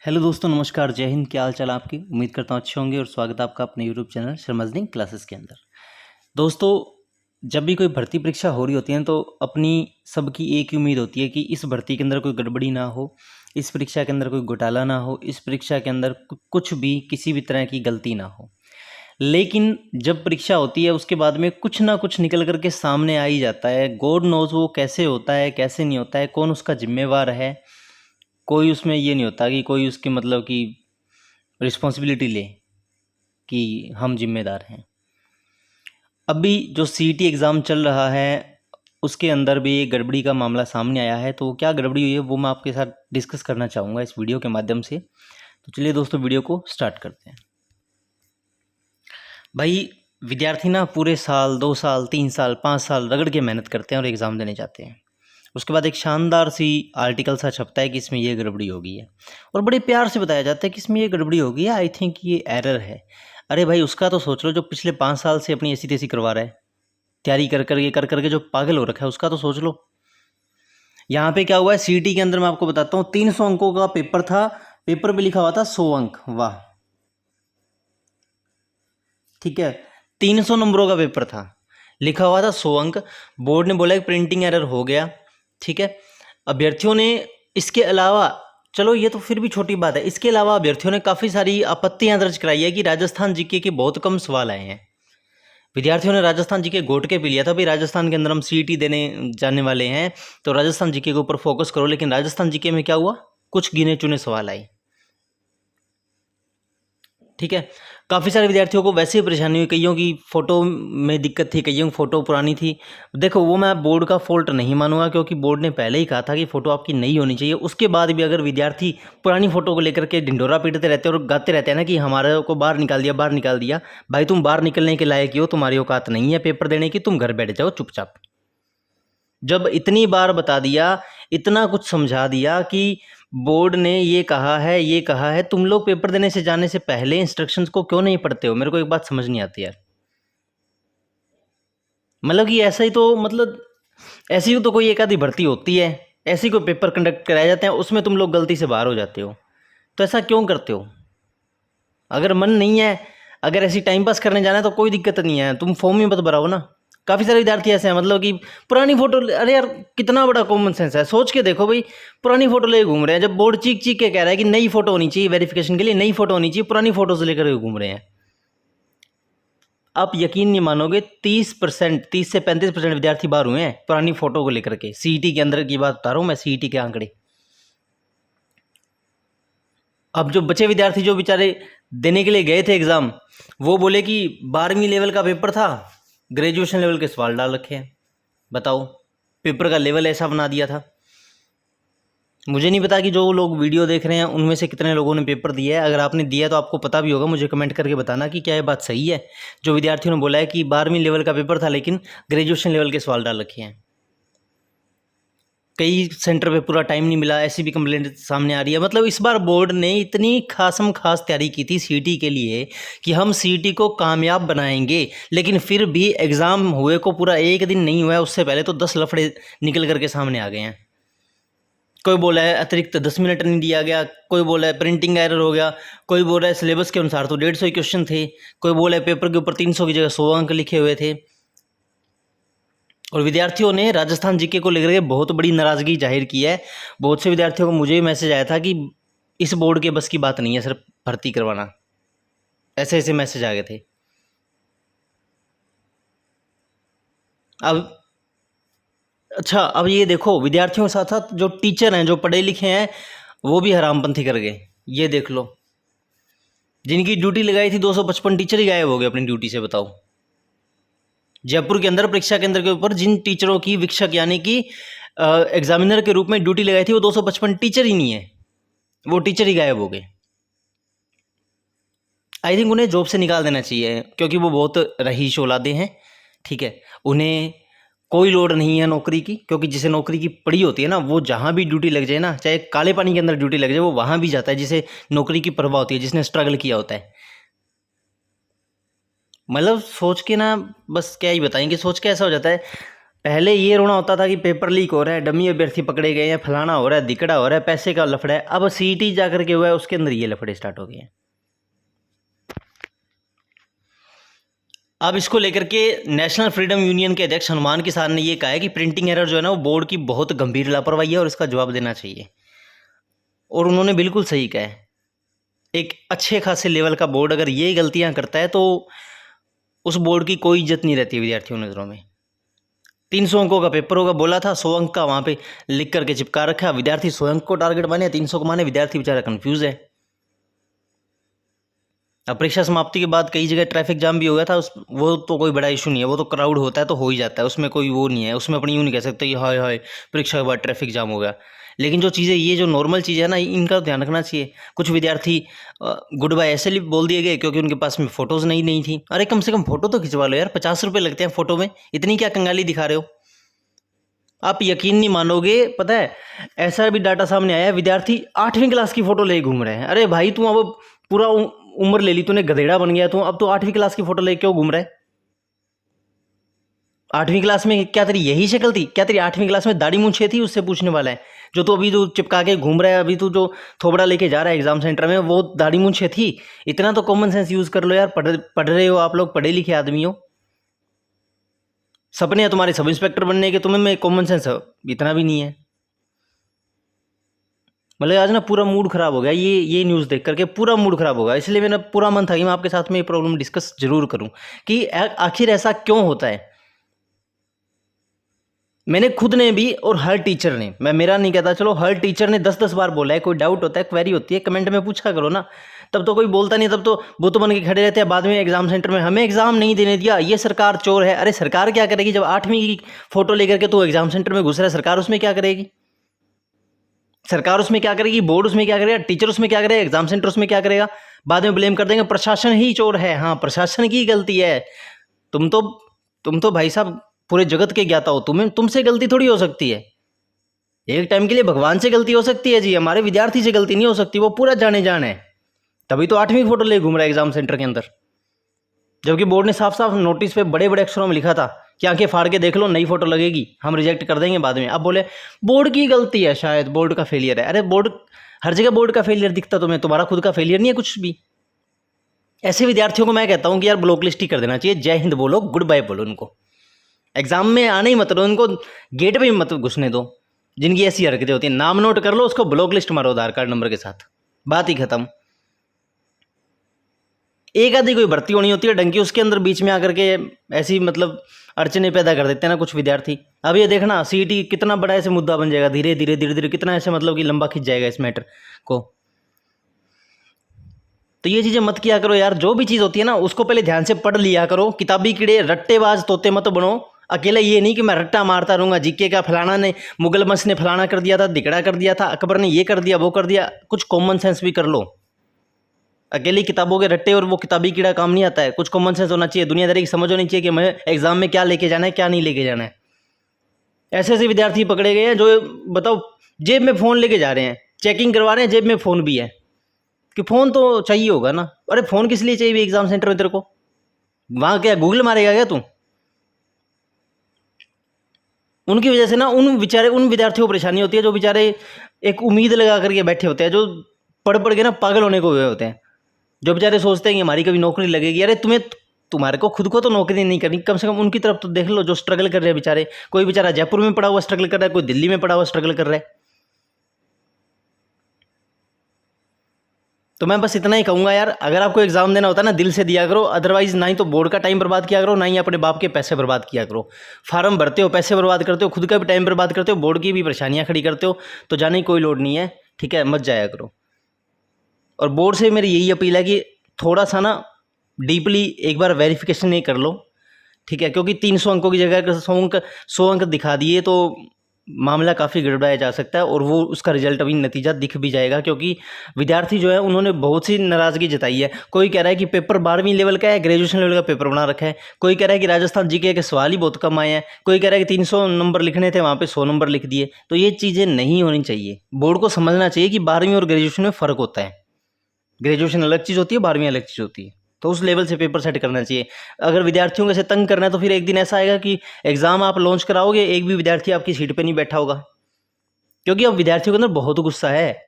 Hello दोस्तों, नमस्कार, जय हिंद। क्या हाल चाल आपकी? उम्मीद करता हूँ अच्छे होंगे और स्वागत है आपका अपने यूट्यूब चैनल शर्माजनी क्लासेस के अंदर। दोस्तों, जब भी कोई भर्ती परीक्षा हो रही होती है तो अपनी सबकी एक ही उम्मीद होती है कि इस भर्ती के अंदर कोई गड़बड़ी ना हो, इस परीक्षा के अंदर कोई घोटाला ना हो, इस परीक्षा के अंदर कुछ भी किसी भी तरह की गलती ना हो। लेकिन जब परीक्षा होती है उसके बाद में कुछ ना कुछ निकल कर के सामने आ ही जाता है। गॉड नोज वो कैसे होता है, कैसे नहीं होता है, कौन उसका जिम्मेवार है। कोई उसमें ये नहीं होता कि कोई उसकी मतलब कि रिस्पॉन्सिबिलिटी ले कि हम जिम्मेदार हैं। अभी जो सीईटी एग्ज़ाम चल रहा है उसके अंदर भी एक गड़बड़ी का मामला सामने आया है। तो क्या गड़बड़ी हुई है वो मैं आपके साथ डिस्कस करना चाहूँगा इस वीडियो के माध्यम से। तो चलिए दोस्तों, वीडियो को स्टार्ट करते हैं। भाई, विद्यार्थी ना पूरे साल, 2 साल, 3 साल, 5 साल रगड़ के मेहनत करते हैं और एग्ज़ाम देने जाते हैं। उसके बाद एक शानदार सी आर्टिकल सा छपता है कि इसमें ये गड़बड़ी हो गई है और बड़े प्यार से बताया जाता है कि इसमें ये गड़बड़ी हो गई है, आई थिंक ये एरर है। अरे भाई, उसका तो सोच लो जो पिछले 5 साल से अपनी ऐसी तैसी करवा रहा है, तैयारी कर करके जो पागल हो रखा है, उसका तो सोच लो। यहाँ पे क्या हुआ है सीईटी के अंदर, मैं आपको बताता हूँ। 300 अंकों का पेपर था, पेपर पे लिखा हुआ था 100 अंक। वाह, ठीक है। 300 नंबरों का पेपर था, लिखा हुआ था 100 अंक। बोर्ड ने बोला कि प्रिंटिंग एरर हो गया, ठीक है। अभ्यर्थियों ने इसके अलावा, चलो ये तो फिर भी छोटी बात है, इसके अलावा अभ्यर्थियों ने काफ़ी सारी आपत्तियां दर्ज कराई है कि राजस्थान जीके के बहुत कम सवाल आए हैं। विद्यार्थियों ने राजस्थान जीके घोट के पी लिया था, भाई राजस्थान के अंदर हम सीईटी देने जाने वाले हैं तो राजस्थान जीके के ऊपर फोकस करो। लेकिन राजस्थान जीके में क्या हुआ, कुछ गिने चुने सवाल आए, ठीक है। काफ़ी सारे विद्यार्थियों को वैसे ही परेशानी हुई, कईयों की फ़ोटो में दिक्कत थी, कईयों की फ़ोटो पुरानी थी। देखो, वो मैं बोर्ड का फॉल्ट नहीं मानूंगा क्योंकि बोर्ड ने पहले ही कहा था कि फ़ोटो आपकी नई होनी चाहिए। उसके बाद भी अगर विद्यार्थी पुरानी फ़ोटो को लेकर के ढिंढोरा पीटते रहते हैं और गाते रहते हैं ना कि हमारे को बाहर निकाल दिया, बाहर निकाल दिया, भाई तुम बाहर निकलने के लायक ही हो, तुम्हारी औकात नहीं है पेपर देने की, तुम घर बैठ जाओ चुपचाप। जब इतनी बार बता दिया, इतना कुछ समझा दिया कि बोर्ड ने ये कहा है, ये कहा है, तुम लोग पेपर देने से जाने से पहले इंस्ट्रक्शंस को क्यों नहीं पढ़ते हो? मेरे को एक बात समझ नहीं आती यार। मतलब कि ऐसा ही तो, मतलब ऐसी ही तो कोई एक आधी भर्ती होती है, ऐसे ही कोई पेपर कंडक्ट कराए जाते हैं, उसमें तुम लोग गलती से बाहर हो जाते हो। तो ऐसा क्यों करते हो? अगर मन नहीं है, अगर ऐसी टाइम पास करने जाना है तो कोई दिक्कत नहीं है, तुम फॉर्म ही मत भराओ ना। काफ़ी सारे विद्यार्थी ऐसे हैं, मतलब कि पुरानी फोटो, अरे यार कितना बड़ा कॉमन सेंस है, सोच के देखो भाई। पुरानी फोटो लेके घूम रहे हैं, जब बोर्ड चीख चीख के कह रहा है कि नई फोटो होनी चाहिए वेरिफिकेशन के लिए, नई फोटो होनी चाहिए, पुरानी फोटो से लेकर घूम रहे हैं। आप यकीन नहीं मानोगे, 30%, 30 से 35% विद्यार्थी बाहर हुए हैं पुरानी फोटो को लेकर के। सीईटी के अंदर की बात बता रहा हूँ मैं, सीईटी के आंकड़े। अब जो बचे विद्यार्थी जो बेचारे देने के लिए गए थे एग्ज़ाम, वो बोले कि 12वीं लेवल का पेपर था, ग्रेजुएशन लेवल के सवाल डाल रखे हैं। बताओ, पेपर का लेवल ऐसा बना दिया था। मुझे नहीं पता कि जो लोग वीडियो देख रहे हैं उनमें से कितने लोगों ने पेपर दिया है। अगर आपने दिया है तो आपको पता भी होगा, मुझे कमेंट करके बताना कि क्या ये बात सही है जो विद्यार्थियों ने बोला है कि 12वीं लेवल का पेपर था लेकिन ग्रेजुएशन लेवल के सवाल डाल रखे हैं। कई सेंटर पे पूरा टाइम नहीं मिला, ऐसी भी कंप्लेंट सामने आ रही है। मतलब इस बार बोर्ड ने इतनी खासम खास तैयारी की थी सीईटी के लिए कि हम सीईटी को कामयाब बनाएंगे, लेकिन फिर भी एग्ज़ाम हुए को पूरा एक दिन नहीं हुआ है, उससे पहले तो 10 लफड़े निकल करके सामने आ गए हैं। कोई बोला है अतिरिक्त 10 मिनट नहीं दिया गया, कोई बोला है प्रिंटिंग एरर हो गया, कोई बोल रहा है सिलेबस के अनुसार तो 150 ही क्वेश्चन थे, कोई बोला है पेपर के ऊपर 300 की जगह 100 अंक लिखे हुए थे। और विद्यार्थियों ने राजस्थान जीके को लेकर के बहुत बड़ी नाराज़गी जाहिर की है। बहुत से विद्यार्थियों को मुझे भी मैसेज आया था कि इस बोर्ड के बस की बात नहीं है सिर्फ भर्ती करवाना, ऐसे ऐसे मैसेज आ गए थे। अब अच्छा, अब ये देखो, विद्यार्थियों के साथ साथ जो टीचर हैं, जो पढ़े लिखे हैं, वो भी हरामपंथी कर गए। ये देख लो, जिनकी ड्यूटी लगाई थी 255 टीचर ही गायब हो गए अपनी ड्यूटी से। बताओ, जयपुर के अंदर परीक्षा केंद्र के ऊपर जिन टीचरों की विक्षक यानी कि एग्जामिनर के रूप में ड्यूटी लगाई थी, वो 255 टीचर ही नहीं है, वो टीचर ही गायब हो गए। आई थिंक उन्हें जॉब से निकाल देना चाहिए क्योंकि वो बहुत रहीश औलादे हैं, ठीक है। उन्हें कोई लोड नहीं है नौकरी की, क्योंकि जिसे नौकरी की पड़ी होती है ना, वो जहाँ भी ड्यूटी लग जाए ना, चाहे काले पानी के अंदर ड्यूटी लग जाए, वो वहाँ भी जाता है, जिसे नौकरी की परवाह होती है, जिसने स्ट्रगल किया होता है। मतलब सोच के ना, बस क्या ही बताएंगे, सोच के ऐसा हो जाता है। पहले ये रोना होता था कि पेपर लीक हो रहा है, डमी अभ्यर्थी पकड़े गए हैं, फलाना हो रहा है, दिकड़ा हो रहा है, पैसे का लफड़ा है। अब सीईटी जाकर के हुआ है, उसके अंदर ये लफड़े स्टार्ट हो गए हैं। अब इसको लेकर के नेशनल फ्रीडम यूनियन के अध्यक्ष हनुमान किसान ने ये कहा है कि प्रिंटिंग एरर जो है ना वो बोर्ड की बहुत गंभीर लापरवाही है और इसका जवाब देना चाहिए। और उन्होंने बिल्कुल सही कहा है। एक अच्छे खासे लेवल का बोर्ड अगर ये गलतियां करता है तो उस बोर्ड की कोई इज्जत नहीं रहती विद्यार्थियों नज़रों में। 300 अंकों का पेपर होगा, बोला था 100 अंक का वहाँ पे लिख करके चिपका रखा। विद्यार्थी 100 अंक को टारगेट माने, 300 को माने, विद्यार्थी बेचारा कंफ्यूज है। अब परीक्षा समाप्ति के बाद कई जगह ट्रैफिक जाम भी हो गया था, वो तो कोई बड़ा इशू नहीं है, वो तो क्राउड होता है तो हो ही जाता है, उसमें कोई वो नहीं है, उसमें अपनी यूँ नहीं कह सकते कि हाय हाय परीक्षा के बाद ट्रैफिक जाम हो गया। लेकिन जो चीज़ें ये जो नॉर्मल चीज़ें है ना, इनका ध्यान रखना चाहिए। कुछ विद्यार्थी गुड बाय ऐसे बोल दिए गए क्योंकि उनके पास में फ़ोटोज़ नहीं थी। अरे कम से कम फ़ोटो तो खिंचवा लो यार, 50 रुपये लगते हैं फ़ोटो में, इतनी क्या कंगाली दिखा रहे हो। आप यकीन नहीं मानोगे, पता है ऐसा भी डाटा सामने आया है, विद्यार्थी 8वीं क्लास की फ़ोटो ले घूम रहे हैं। अरे भाई तू अब पूरा उम्र ले ली, तूने गधेड़ा बन गया, तू अब तो 8वीं क्लास की फ़ोटो ले क्यों घूम रहा है। 8वीं क्लास में क्या तेरी यही शक्ल थी? क्या तेरी 8वीं क्लास में दाढ़ी मूंछें थी? उससे पूछने वाला है। जो तू अभी तू चिपका के घूम रहा है, अभी तू जो थोबड़ा लेके जा रहा है एग्जाम सेंटर में, वो दाढ़ी मूंछें थी? इतना तो कॉमन सेंस यूज़ कर लो यार। पढ़ रहे हो आप लोग, पढ़े लिखे आदमी हो, सपने हैं तुम्हारे सब इंस्पेक्टर बनने के, तुम्हें में कॉमन सेंस इतना भी नहीं है। मतलब आज ना पूरा मूड खराब हो गया ये न्यूज़ देख करके, पूरा मूड खराब हो गया। इसलिए मेरा पूरा मन था कि मैं आपके साथ में ये प्रॉब्लम डिस्कस जरूर करूं कि आखिर ऐसा क्यों होता है। मैंने खुद ने भी और हर टीचर ने, मैं मेरा नहीं कहता, चलो हर टीचर ने 10-10 बार बोला है। कोई डाउट होता है, क्वेरी होती है, कमेंट में पूछा करो ना। तब तो कोई बोलता नहीं, तब तो बुत बन के खड़े रहते हैं बाद में एग्जाम सेंटर में, हमें एग्जाम नहीं देने दिया, ये सरकार चोर है। अरे सरकार क्या करेगी जब 8वीं की फोटो लेकर के तू एग्जाम सेंटर में घुस रहा है? सरकार उसमें क्या करेगी? सरकार उसमें क्या करेगी? बोर्ड उसमें क्या करेगा? टीचर उसमें क्या करेगा? एग्जाम सेंटर उसमें क्या करेगा? बाद में ब्लेम कर देंगे प्रशासन ही चोर है। हाँ, प्रशासन की गलती है। तुम तो भाई साहब पूरे जगत के ज्ञाता हो, तुमसे गलती थोड़ी हो सकती है। एक टाइम के लिए भगवान से गलती हो सकती है जी, हमारे विद्यार्थी से गलती नहीं हो सकती, वो पूरा जाने जान है। तभी तो 8वीं फोटो ले घूम रहा है एग्जाम सेंटर के अंदर, जबकि बोर्ड ने साफ साफ नोटिस पे बड़े बड़े अक्षरों में लिखा था कि आंखें फाड़ के देख लो, नई फोटो लगेगी, हम रिजेक्ट कर देंगे बाद में। अब बोले बोर्ड की गलती है, शायद बोर्ड का फेलियर है। अरे बोर्ड, हर जगह बोर्ड का फेलियर दिखता तुम्हें, तुम्हारा खुद का फेलियर नहीं है कुछ भी। ऐसे विद्यार्थियों को मैं कहता हूँ कि यार ब्लॉक लिस्ट ही कर देना चाहिए। जय हिंद बोलो, गुड बाय बोलो, उनको एग्जाम में आने ही मत दो, उनको गेट पे ही मत घुसने दो। जिनकी ऐसी हरकतें होती हैं, नाम नोट कर लो, उसको ब्लॉक लिस्ट मारो आधार कार्ड नंबर के साथ, बात ही खत्म। एक आधी कोई भर्ती होनी होती है डंकी, उसके अंदर बीच में आकर के ऐसी मतलब अड़चने पैदा कर देते हैं ना कुछ विद्यार्थी। अब ये देखना सीईटी कितना बड़ा ऐसे मुद्दा बन जाएगा, धीरे धीरे धीरे धीरे कितना ऐसे मतलब कि लंबा खिंच जाएगा इस मैटर को। तो ये चीज़ें मत किया करो यार। जो भी चीज़ होती है ना उसको पहले ध्यान से पढ़ लिया करो। किताबी कीड़े रट्टेबाज तोते मत बनो। अकेले ये नहीं कि मैं रट्टा मारता रहूँगा, जीके का फलाना ने, मुगल वंश ने फलाना कर दिया था, दिगड़ा कर दिया था, अकबर ने ये कर दिया वो कर दिया। कुछ कॉमन सेंस भी कर लो। अकेली किताबों के रट्टे और वो किताबी कीड़ा काम नहीं आता है। कुछ कॉमन सेंस होना चाहिए, दुनियादारी की समझ होनी चाहिए कि मैं एग्जाम में क्या लेके जाना है क्या नहीं लेके जाना है। ऐसे ऐसे विद्यार्थी पकड़े गए हैं जो बताओ जेब में फ़ोन लेके जा रहे हैं, चेकिंग करवा रहे हैं, जेब में फ़ोन भी है कि फ़ोन तो चाहिए होगा ना। अरे फ़ोन किस लिए चाहिए एग्जाम सेंटर में तेरे को? वहाँ क्या गूगल मारेगा क्या तू? उनकी वजह से ना उन विद्यार्थियों को परेशानी होती है जो बेचारे एक उम्मीद लगा करके बैठे होते हैं, जो पढ़ पढ़ के ना पागल होने को हुए होते हैं, जो बेचारे सोचते हैं कि हमारी कभी नौकरी लगेगी। अरे तुम्हारे को खुद को तो नौकरी नहीं करनी, कम से कम उनकी तरफ तो देख लो जो स्ट्रगल कर रहे हैं बेचारे। कोई बेचारा जयपुर में पड़ा हुआ स्ट्रगल कर रहा है, कोई दिल्ली में पड़ा हुआ स्ट्रगल कर रहा है। तो मैं बस इतना ही कहूँगा यार, अगर आपको एग्जाम देना होता है ना दिल से दिया करो, अदरवाइज ना ही तो बोर्ड का टाइम बर्बाद किया करो, ना ही अपने बाप के पैसे बर्बाद किया करो। फार्म भरते हो, पैसे बर्बाद करते हो, खुद का भी टाइम बर्बाद करते हो, बोर्ड की भी परेशानियाँ खड़ी करते हो, तो जाने की कोई लोड नहीं है। ठीक है, मत जाया करो। और बोर्ड से मेरी यही अपील है कि थोड़ा सा ना डीपली एक बार वेरिफिकेशन ये कर लो। ठीक है, क्योंकि 300 अंकों की जगह अगर 100 अंक दिखा दिए तो मामला काफ़ी गड़बड़ाया जा सकता है, और वो उसका रिजल्ट अभी नतीजा दिख भी जाएगा। क्योंकि विद्यार्थी जो है उन्होंने बहुत सी नाराज़गी जताई है। कोई कह रहा है कि पेपर 12वीं लेवल का है, ग्रेजुएशन लेवल का पेपर बना रखा है। कोई कह रहा है कि राजस्थान जीके के सवाल ही बहुत कम आए हैं। कोई कह रहा है कि 300 नंबर लिखने थे, वहाँ पे 100 नंबर लिख दिए। तो ये चीज़ें नहीं होनी चाहिए। बोर्ड को समझना चाहिए कि 12वीं और ग्रेजुएशन में फ़र्क होता है। ग्रेजुएशन अलग चीज़ होती है, 12वीं अलग चीज़ होती है। तो उस लेवल से पेपर सेट करना चाहिए। अगर विद्यार्थियों को ऐसे तंग करना है तो फिर एक दिन ऐसा आएगा कि एग्ज़ाम आप लॉन्च कराओगे, एक भी विद्यार्थी आपकी सीट पे नहीं बैठा होगा, क्योंकि अब विद्यार्थियों के अंदर बहुत गुस्सा है।